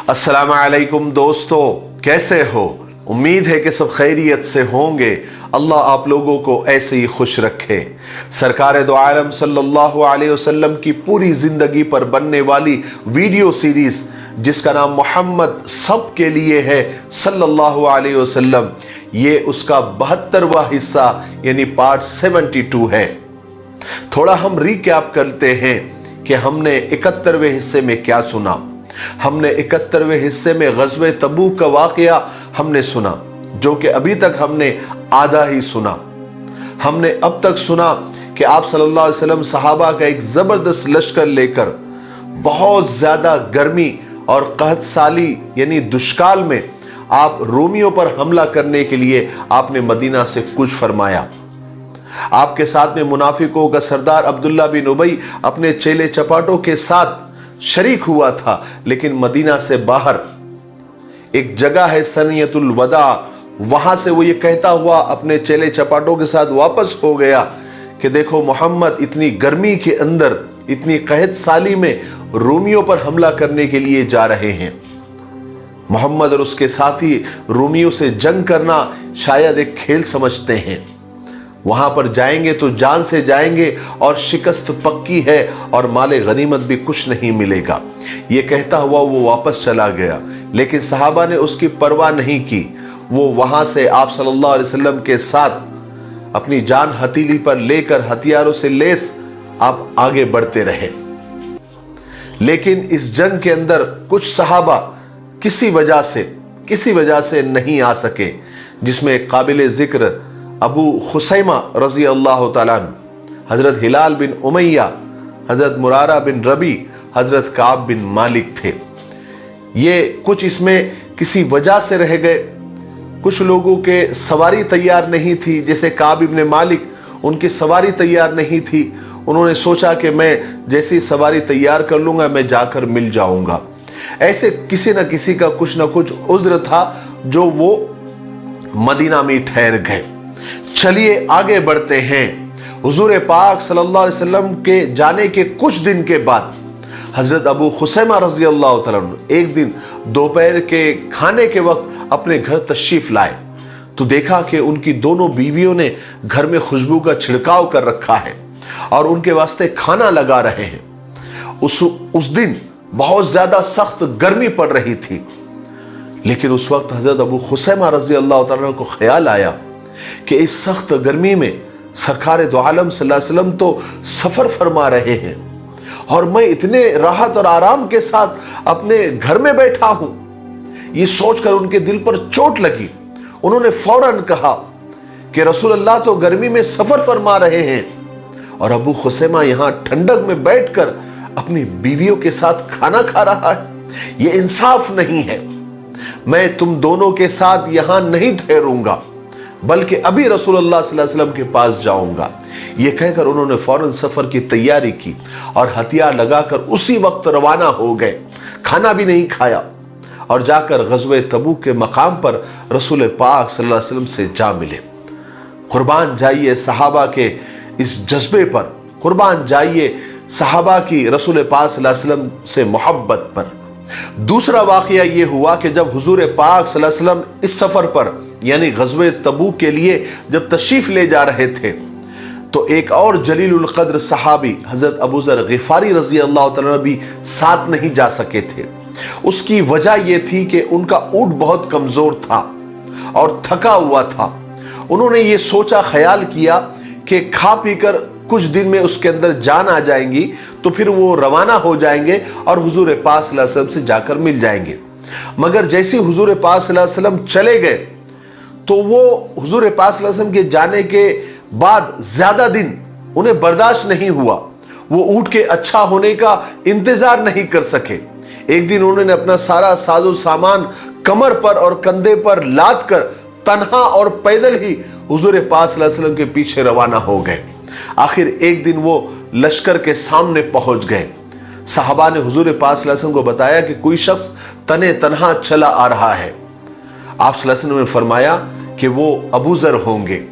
अस्सलाम वालेकुम दोस्तों, कैसे हो? उम्मीद है कि सब खैरियत से होंगे। अल्लाह आप लोगों को ऐसे ही खुश रखे। सरकार दो आलम सल्लल्लाहु अलैहि वसल्लम की पूरी जिंदगी पर बनने वाली वीडियो सीरीज जिसका नाम मोहम्मद सब के लिए है सल्लल्लाहु अलैहि वसल्लम, ये उसका 72वां हिस्सा यानी पार्ट 72 है। थोड़ा हम रिकैप करते हैं कि हमने 71वें हिस्से में क्या सुना। हमने 71वें हिस्से में ग़ज़वे तबूक का वाक़या हमने सुना, जो कि अभी तक हमने आधा ही सुना। हमने अब तक सुना कि आप सल्लल्लाहु अलैहि वसल्लम सहाबा का एक ज़बरदस्त लश्कर लेकर बहुत ज़्यादा गर्मी और कहत साली यानी दुष्काल में आप रोमियों पर हमला करने के लिए आपने मदीना से कुछ फरमाया। आपके साथ में मुनाफिकों का सरदार अब्दुल्ला बिन उबई अपने चेले चपाटों के साथ शरीक हुआ था, लेकिन मदीना से बाहर एक जगह है सनियतुल वदा, वहां से वो ये कहता हुआ अपने चेले चपाटों के साथ वापस हो गया कि देखो मोहम्मद इतनी गर्मी के अंदर इतनी कहत साली में रोमियों पर हमला करने के लिए जा रहे हैं। मोहम्मद और उसके साथी रोमियों से जंग करना शायद एक खेल समझते हैं। वहां पर जाएंगे तो जान से जाएंगे और शिकस्त पक्की है और माले गनीमत भी कुछ नहीं मिलेगा। ये कहता हुआ वो वापस चला गया, लेकिन सहाबा ने उसकी परवाह नहीं की। वो वहां से आप सल्लल्लाहु अलैहि वसल्लम के साथ अपनी जान हथेली पर लेकर हथियारों से लैस आप आगे बढ़ते रहे। लेकिन इस जंग के अंदर कुछ सहाबा किसी वजह से नहीं आ सके, जिसमें काबिल जिक्र अबू खुसैमा रजी अल्लाह तआला अन्हु, हजरत हिलाल बिन उमैया, हजरत मुरारा बिन रबी, हजरत काब बिन मालिक थे। ये कुछ इसमें किसी वजह से रह गए। कुछ लोगों के सवारी तैयार नहीं थी, जैसे काब इब्न मालिक, उनकी सवारी तैयार नहीं थी। उन्होंने सोचा कि मैं जैसी सवारी तैयार कर लूंगा मैं जाकर मिल जाऊंगा। ऐसे किसी न किसी का कुछ न कुछ उज्र था जो वो मदीना में ठहर गए। चलिए आगे बढ़ते हैं। हुजूर पाक सल्लल्लाहु अलैहि वसल्लम के जाने के कुछ दिन के बाद हजरत अबू खुसैमा रजी अल्लाह तआला अन्हु एक दिन दोपहर के खाने के वक्त अपने घर तशरीफ लाए तो देखा कि उनकी दोनों बीवियों ने घर में खुशबू का छिड़काव कर रखा है और उनके वास्ते खाना लगा रहे हैं। उस दिन बहुत ज्यादा सख्त गर्मी पड़ रही थी, लेकिन उस वक्त हजरत अबू खुसैमा रजी अल्लाह तआला को ख्याल आया कि इस सख्त गर्मी में सरकार दो आलम सल्लल्लाहु अलैहि वसल्लम तो सफर फरमा रहे हैं और मैं इतने राहत और आराम के साथ अपने घर में बैठा हूं। ये सोचकर उनके दिल पर चोट लगी। उन्होंने फौरन कहा कि रसूल अल्लाह तो गर्मी में सफर फरमा रहे हैं और अबू खुसैमा यहां ठंडक में बैठकर अपनी बीवियों के साथ खाना खा रहा है। यह इंसाफ नहीं है। मैं तुम दोनों के साथ यहां नहीं ठहरूंगा, बल्कि अभी रसूलुल्लाह सल्लल्लाहु अलैहि वसल्लम के पास जाऊंगा। यह कहकर उन्होंने फौरन सफर की तैयारी की और हथियार लगाकर उसी वक्त रवाना हो गए। खाना भी नहीं खाया और जाकर ग़ज़वे तबूक के मकाम पर रसूल पाक सल्लल्लाहु अलैहि वसल्लम से जा मिले। कुर्बान जाइए सहाबा के इस जज्बे पर, कुर्बान जाइए सहाबा की रसूल पाक सल्लल्लाहु अलैहि वसल्लम से मोहब्बत पर। दूसरा वाक़या ये हुआ कि जब हुजूर पाक सल्लल्लाहु अलैहि वसल्लम इस सफर पर यानी ग़ज़वे तबूक के लिए जब तशरीफ ले जा रहे थे तो एक और जलीलुल क़द्र सहाबी हजरत अबू ज़र ग़िफ़ारी रज़ी अल्लाह तआला भी साथ नहीं जा सके थे। उसकी वजह यह थी कि उनका ऊँट बहुत कमज़ोर था और थका हुआ था। उन्होंने ये सोचा, ख्याल किया कि खा पी कर कुछ दिन में उसके अंदर जान आ जाएंगी तो फिर वो रवाना हो जाएंगे और हुजूर पाक सल्लल्लाहु अलैहि वसल्लम से जाकर मिल जाएंगे। मगर जैसे हुजूर पाक सल्लल्लाहु अलैहि वसल्लम चले गए तो वो हुजूर पाक सल्लल्लाहु अलैहि वसल्लम के जाने के बाद ज्यादा दिन उन्हें बर्दाश्त नहीं हुआ। वो ऊँट के अच्छा होने का इंतजार नहीं कर सके। एक दिन उन्होंने अपना सारा साजो सामान कमर पर और कंधे पर लाद कर तन्हा और पैदल ही हुजूर पाक सल्लल्लाहु अलैहि वसल्लम के पीछे रवाना हो गए। आखिर एक दिन वो लश्कर के सामने पहुंच गए। सहाबा ने हुजूर पाक सल्लल्लाहु अलैहि वसल्लम को बताया कि कोई शख्स तने तन्हा चला आ रहा है। आप सल्लल्लाहु अलैहि वसल्लम ने फरमाया कि वो अबू ज़र होंगे।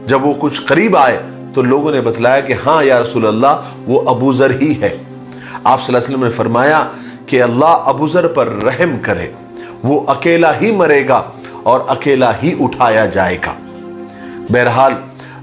जब वो कुछ करीब आए तो लोगों ने बतलाया कि हाँ या रसूल अल्लाह वो अबू ज़र ही है। आप सल्लल्लाहु अलैहि वसल्लम ने फरमाया کہ اللہ अबू ज़र पर रहम करे, वो अकेला ही मरेगा और अकेला ही उठाया जाएगा। बहरहाल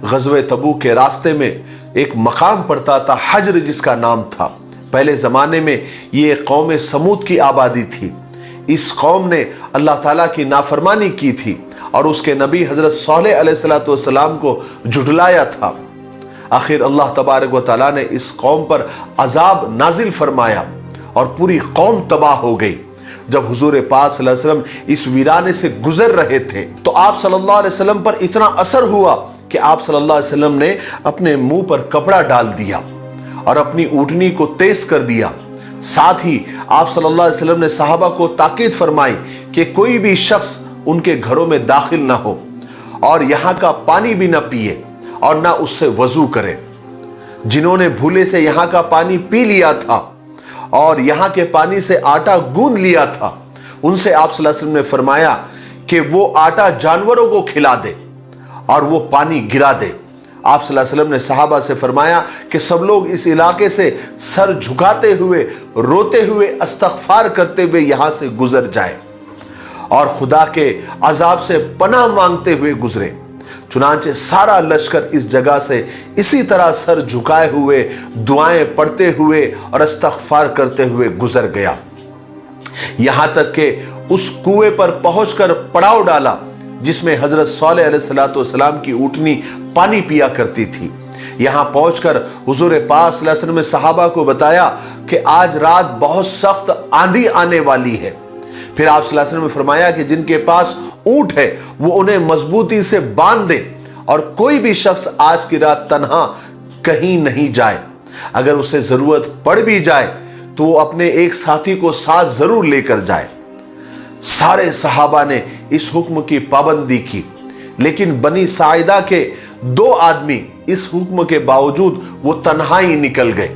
ग़ज़वे तबूक के रास्ते में एक मकाम पड़ता था हज्र, जिसका नाम था। पहले ज़माने में ये कौम समूद की आबादी थी। इस कौम ने अल्लाह ताला की नाफरमानी की थी और उसके नबी हज़रत सालेह अलैहिस्सलातु वस्सलाम को झुठलाया था। आखिर अल्लाह तबारक व तआला ने इस कौम पर अजाब नाजिल फरमाया और पूरी कौम तबाह हो गई। जब हुजूर पाक सल्लल्लाहु अलैहि वसल्लम इस वीराने से गुजर रहे थे तो आप सल्लल्लाहु अलैहि वसल्लम पर इतना असर हुआ कि आप सल्लल्लाहु अलैहि वसल्लम ने अपने मुंह पर कपड़ा डाल दिया और अपनी ऊँटनी को तेज कर दिया। साथ ही आप सल्लल्लाहु अलैहि वसल्लम ने सहाबा को ताकीद फरमाई कि कोई भी शख्स उनके घरों में दाखिल ना हो और यहाँ का पानी भी ना पिए और ना उससे वजू करे। जिन्होंने भूले से यहाँ का पानी पी लिया था और यहाँ के पानी से आटा गूंद लिया था, उनसे आप सल्लल्लाहु अलैहि वसल्लम ने फरमाया कि वो आटा जानवरों को खिला दे और वो पानी गिरा दे। आप सल्लल्लाहु अलैहि वसल्लम ने सहाबा से फरमाया कि सब लोग इस इलाके से सर झुकाते हुए, रोते हुए, इस्तग़फ़ार करते हुए यहाँ से गुजर जाए और खुदा के अजाब से पनाह मांगते हुए गुजरे। चुनांचे सारा लश्कर इस जगह से इसी तरह सर झुकाए हुए, दुआएं पढ़ते हुए और इस्तग़फ़ार करते हुए गुजर गया। यहाँ तक कि उस कुएं पर पहुंचकर पड़ाव डाला जिसमें हजरत सालेह अलैहिस्सलातु वस्सलाम की ऊँटनी पानी पिया करती थी। यहाँ पहुंचकर हुजूर पाक सल्लल्लाहु अलैहि वसल्लम ने सहाबा को बताया कि आज रात बहुत सख्त आंधी आने वाली है। फिर आप सल्लल्लाहु अलैहि वसल्लम ने फरमाया कि जिनके पास ऊंट है वो उन्हें मजबूती से बांध दे और कोई भी शख्स आज की रात तन्हा कहीं नहीं जाए। अगर उसे जरूरत पड़ भी जाए तो वो अपने एक साथी को साथ जरूर लेकर जाए। सारे सहाबा ने इस हुक्म की पाबंदी की, लेकिन बनी साइदा के 2 आदमी इस हुक्म के बावजूद वो तन्हा ही निकल गए।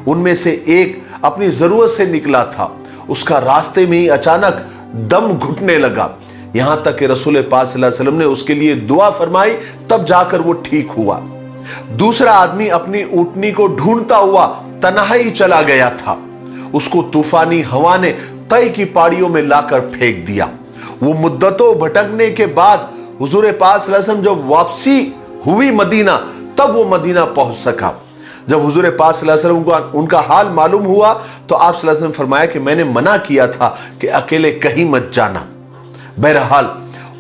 उनमें से एक अपनी जरूरत से निकला था, उसका रास्ते में ही अचानक दम घुटने लगा। यहां तक कि रसूल पाक सल्लल्लाहु अलैहि वसल्लम ने उसके लिए दुआ फरमाई, तब जाकर वो ठीक हुआ। दूसरा आदमी अपनी ऊँटनी को ढूंढता हुआ तन्हा ही चला गया था। उसको तूफानी हवा ने तय की पहाड़ियों में लाकर फेंक दिया। वो मुद्दतों भटकने के बाद हुजूर पाक सल्लल्लाहु अलैहि वसल्लम जब वापसी हुई मदीना, तब वो मदीना पहुंच सका। जब हुजूर पाक सल्लल्लाहु अलैहि वसल्लम को उनका हाल मालूम हुआ तो आप सल्लल्लाहु अलैहि वसल्लम ने फरमाया कि मैंने मना किया था कि अकेले कहीं मत जाना। बहरहाल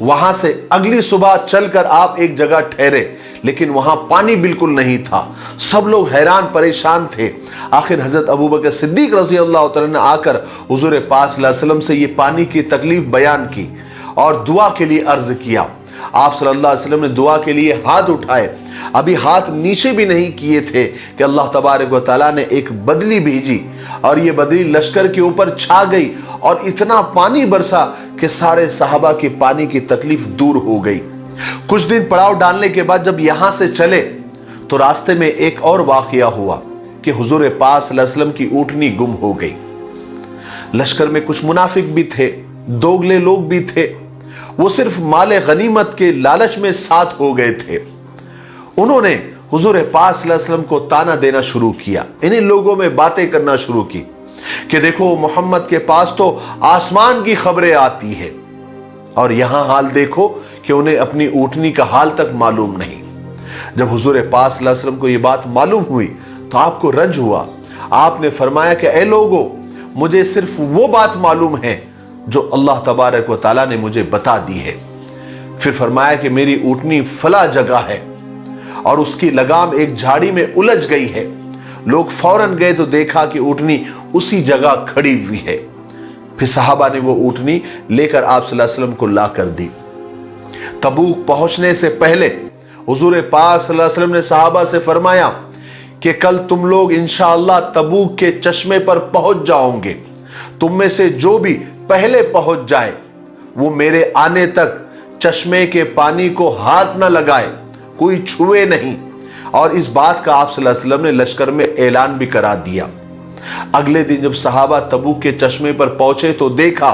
वहां से अगली सुबह चलकर आप एक जगह ठहरे, लेकिन वहां पानी बिल्कुल नहीं था। सब लोग हैरान परेशान थे। आखिर हजरत अबू बकर सिद्दीक रज़ी अल्लाह तआला ने आकर हुजूर पाक सल्लल्लाहु अलैहि वसल्लम से ये पानी की तकलीफ बयान की और दुआ के लिए अर्ज किया। आप सल्लल्लाहु अलैहि वसल्लम ने दुआ के लिए हाथ उठाए, अभी हाथ नीचे भी नहीं किए थे कि अल्लाह तबारक व तआला ने एक बदली भेजी और ये बदली लश्कर के ऊपर छा गई और इतना पानी बरसा कि सारे सहाबा की पानी की तकलीफ दूर हो गई। कुछ दिन पड़ाव डालने के बाद जब यहां से चले तो रास्ते में एक और वाकया हुआ कि हुजूर पाक सल्लल्लाहु अलैहि वसल्लम की ऊँटनी गुम हो गई। लश्कर में कुछ मुनाफिक भी थे, दोगले लोग भी थे। वो सिर्फ माले गनीमत के लालच में साथ हो गए थे। उन्होंने हुजूर पाक सल्लल्लाहु अलैहि वसल्लम को ताना देना शुरू किया। इन्हीं लोगों में बातें करना शुरू की कि देखो मोहम्मद के पास तो आसमान की खबरें आती है और यहां हाल देखो कि उन्हें अपनी ऊँटनी का हाल तक मालूम नहीं। जब हुजूर पाक सल्लल्लाहु अलैहि वसल्लम को यह बात मालूम हुई तो आपको रंज हुआ। आपने फरमाया कि ए लोगों, मुझे सिर्फ वो बात मालूम है जो अल्लाह तबारक व तआला ने मुझे बता दी है। फिर फरमाया कि मेरी ऊँटनी फला जगह है और उसकी लगाम एक झाड़ी में उलझ गई है। लोग फौरन गए तो देखा कि ऊँटनी उसी जगह खड़ी हुई है। फिर सहाबा ने वो ऊँटनी लेकर आप सल्लल्लाहु अलैहि वसल्लम को ला कर दी। तबूक पहुंचने से पहले हुजूर पाक सल्लल्लाहु अलैहि वसल्लम ने सहाबा से फरमाया कि कल तुम लोग इंशाअल्लाह तबूक के चश्मे पर पहुंच जाओगे। तुम में से जो भी पहले पहुंच जाए वो मेरे आने तक चश्मे के पानी को हाथ न लगाए, कोई छुए नहीं। और इस बात का आप सल्लल्लाहु अलैहि वसल्लम ने लश्कर में ऐलान भी करा दिया। अगले दिन जब सहाबा तबूक के चश्मे पर पहुंचे तो देखा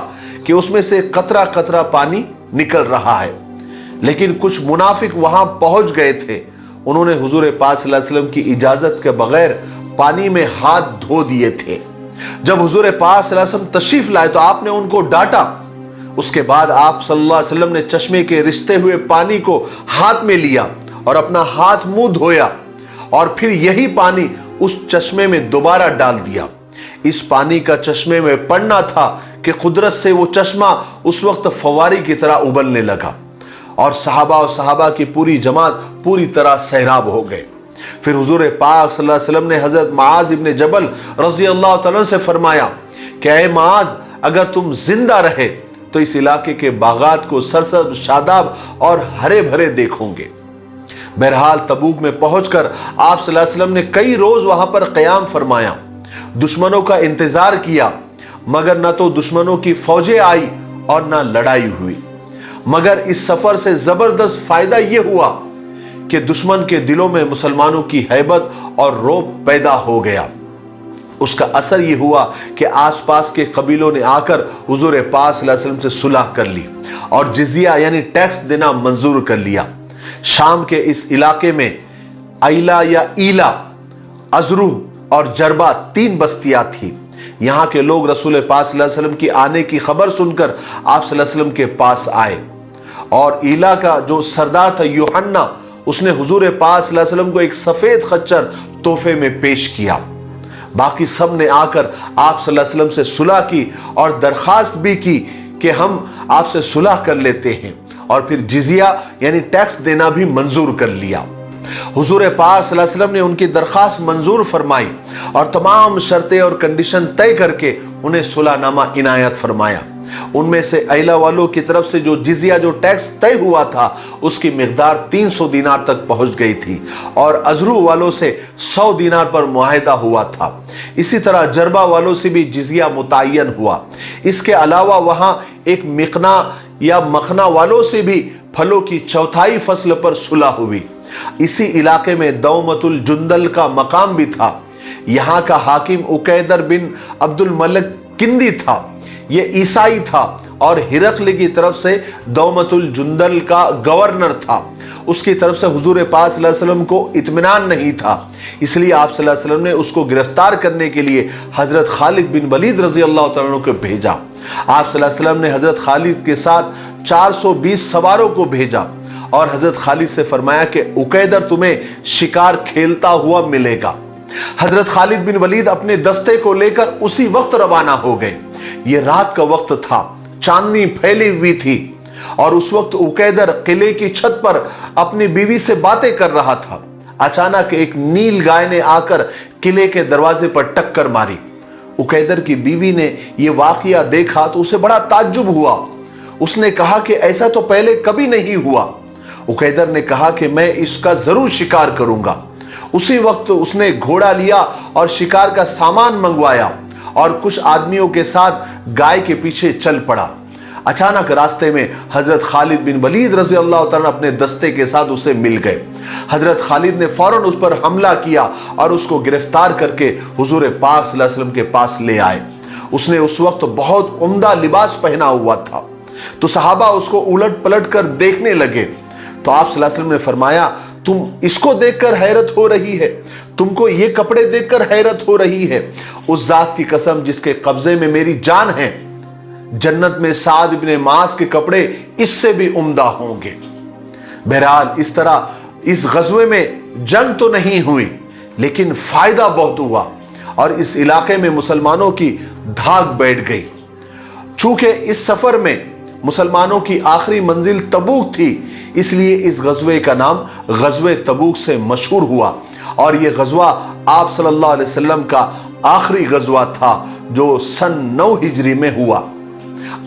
कि उसमें से कतरा कतरा पानी निकल रहा है, लेकिन कुछ मुनाफिक वहां पहुंच गए थे। उन्होंने हुजूर पाक सल्लल्लाहु अलैहि वसल्लम की इजाजत के बगैर पानी में हाथ धो दिए थे। जब हुजूर पाक सल्लल्लाहु अलैहि वसल्लम तशरीफ लाए तो आपने उनको डांटा। उसके बाद आप सल्लल्लाहु अलैहि वसल्लम ने चश्मे के रिश्ते हुए पानी को हाथ में लिया और अपना हाथ मुंह धोया और फिर यही पानी उस चश्मे में दोबारा डाल दिया। इस पानी का चश्मे में पड़ना था कि कुदरत से वो चश्मा उस वक्त फवारी की तरह उबलने लगा और सहाबा की पूरी जमात पूरी तरह सैराब हो गए। फिर हुजूर पाक सल्लल्लाहु अलैहि वसल्लम ने हजरत मुआज इब्न जबल रज़ी अल्लाह तआला से फरमाया कि ऐ मुआज, अगर तुम जिंदा रहे तो इस इलाके के बागात को सरसब्ज, शादाब और हरे भरे देखोगे। बहरहाल तबूक में पहुंचकर आप सल्लल्लाहु अलैहि वसल्लम ने कई रोज वहां पर क़याम फरमाया, दुश्मनों का इंतजार किया, मगर न तो दुश्मनों की फौजें आई और न लड़ाई हुई। मगर इस सफर से जबरदस्त फायदा यह हुआ कि दुश्मन के दिलों में मुसलमानों की हैबत और रौब पैदा हो गया। उसका असर यह हुआ कि आसपास के कबीलों ने आकर हुजूर पाक सल्लल्लाहु अलैहि वसल्लम से सुलह कर ली और जिजिया यानी टैक्स देना मंजूर कर लिया। शाम के इस इलाके में आइला या ईला, अजरूह और जरबा 3 बस्तियां थी। यहाँ के लोग रसूल पाक सल्लल्लाहु अलैहि वसल्लम की आने की खबर सुनकर आप सल्लल्लाहु अलैहि वसल्लम के पास आए और ईला का जो सरदार था यूहन्ना, उसने हुजूर पाक सल्लल्लाहु अलैहि वसल्लम को एक सफेद खच्चर तोहफे में पेश किया। बाकी सब ने आकर आप सल्लल्लाहु अलैहि वसल्लम से सुलह की और दरखास्त भी की कि हम आपसे सुलह कर लेते हैं और फिर जिजिया यानी टैक्स देना भी मंजूर कर लिया। हुजूर पाक सल्लल्लाहु अलैहि वसल्लम ने उनकी दरखास्त मंजूर फरमाई और तमाम शर्तें और कंडीशन तय करके उन्हें सुलहनामा इनायत फरमाया। उनमें से अयला वालों की तरफ से जो जिजिया, जो टैक्स तय हुआ था, उसकी मिकदार 300 दीनार तक पहुंच गई थी और अजरू वालों से 100 दीनार पर मुआहिदा हुआ था। इसी तरह जरबा वालों से भी जिजिया मुतय्यन हुआ। इसके अलावा वहां एक मिकना या मखना वालों से भी फलों की चौथाई फसल पर सुलह हुई। इसी इलाके में दौमतुल जुंदल का मकाम भी था। यहाँ का हाकिम उकैदर बिन अब्दुल मलिक किंदी था। ये ईसाई था और हिरकल की तरफ से दौमतुल जुंदल का गवर्नर था। उसकी तरफ से हुजूर पाक सल्लल्लाहु अलैहि वसल्लम को इत्मीनान नहीं था, इसलिए आप सल्लल्लाहु अलैहि वसल्लम ने उसको गिरफ्तार करने के लिए हजरत खालिद बिन वलीद रजी अल्लाह तआला अन्हु को भेजा। आप सल्लल्लाहु अलैहि वसल्लम ने हजरत खालिद के साथ 420 सवारों को भेजा और हजरत खालिद से फरमाया कि उकैदर तुम्हें शिकार खेलता हुआ मिलेगा। हजरत खालिद बिन वलीद अपने दस्ते को लेकर उसी वक्त रवाना हो गए। ये रात का वक्त था, चांदनी फैली हुई थी और उस वक्त उकैदर किले की छत पर अपनी बीवी से बातें कर रहा था। अचानक एक नील गाय ने आकर किले के दरवाजे पर टक्कर मारी। उकैदर की बीवी ने यह वाकया देखा तो उसे बड़ा ताज्जुब हुआ। उसने कहा कि ऐसा तो पहले कभी नहीं हुआ। उकैदर ने कहा कि मैं इसका जरूर शिकार करूंगा। उसी वक्त उसने घोड़ा लिया और शिकार का सामान मंगवाया और कुछ आदमियों के साथ गाय के पीछे चल पड़ा। अचानक रास्ते में हजरत खालिद बिन वलीद रजी अल्लाह तआला अपने दस्ते के साथ उसे मिल गए। हजरत खालिद ने फौरन उस पर हमला किया और उसको गिरफ्तार करके हुजूर पाक सल्लल्लाहु अलैहि वसल्लम के पास ले आए। उसने उस वक्त बहुत उम्दा लिबास पहना हुआ था, तो सहाबा उसको उलट पलट कर देखने लगे। तो आप सल्लल्लाहु अलैहि वसल्लम ने फरमाया, तुम इसको देखकर हैरत हो रही है, तुमको ये कपड़े देखकर हैरत हो रही है। उस जात की कसम जिसके कब्जे में मेरी जान है, जन्नत में साद इब्ने मास के कपड़े इससे भी उम्दा होंगे। बहरहाल इस तरह इस गज़वे में जंग तो नहीं हुई, लेकिन फायदा बहुत हुआ और इस इलाके में मुसलमानों की धाक बैठ गई। चूंकि इस सफर में मुसलमानों की आखिरी मंजिल तबूक थी, इसलिए इस गज़वे का नाम गज़वे तबूक से मशहूर हुआ और यह गज़वा आप सल्लल्लाहु अलैहि वसल्लम का आखिरी गज़वा था जो सन 9 हिजरी में हुआ।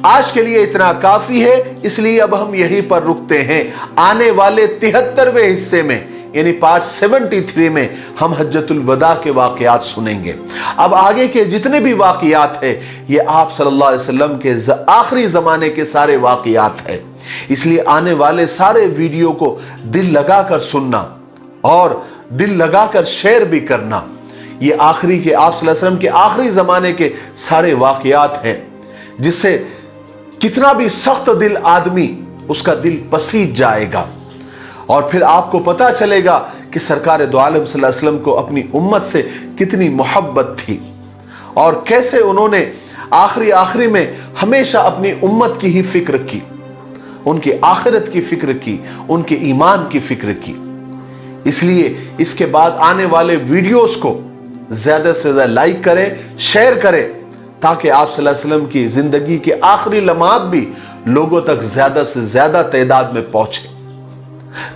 आज के लिए इतना काफी है, इसलिए अब हम यहीं पर रुकते हैं। आने वाले 73वें हिस्से में यानी पार्ट 73 में हम हज्जतुल वदा के वाकयात सुनेंगे। अब आगे के जितने भी वाकयात है ये आप सल्लल्लाहु अलैहि वसल्लम के आखिरी जमाने के सारे वाकयात है, इसलिए आने वाले सारे वीडियो को दिल लगाकर सुनना और दिल लगाकर शेयर भी करना। ये आखिरी के आप सल्लल्लाहु अलैहि वसल्लम के आखिरी जमाने के सारे वाकयात हैं, जिससे कितना भी सख्त दिल आदमी उसका दिल पसीज जाएगा और फिर आपको पता चलेगा कि सरकार दो आलम सल्लल्लाहु अलैहि वसल्लम को अपनी उम्मत से कितनी मोहब्बत थी اور کیسے انہوں نے آخری میں ہمیشہ اپنی امت کی ہی فکر کی، ان کی آخرت کی فکر کی، ان کے ایمان کی فکر کی۔ اس لیے اس کے بعد آنے والے ویڈیوز کو زیادہ سے زیادہ لائک کریں، شیئر کریں، تاکہ آپ صلی اللہ علیہ وسلم کی زندگی کے آخری لمحات بھی لوگوں تک زیادہ سے زیادہ تعداد میں پہنچے۔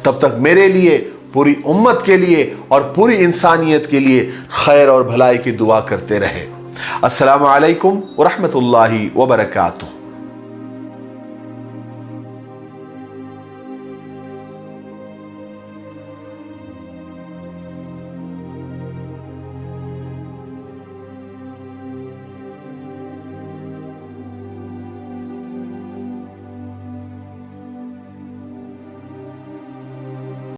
تب تک میرے لیے، پوری امت کے لیے اور پوری انسانیت کے لیے خیر اور بھلائی کی دعا کرتے رہے۔ السلام علیکم ورحمۃ اللہ وبرکاتہ۔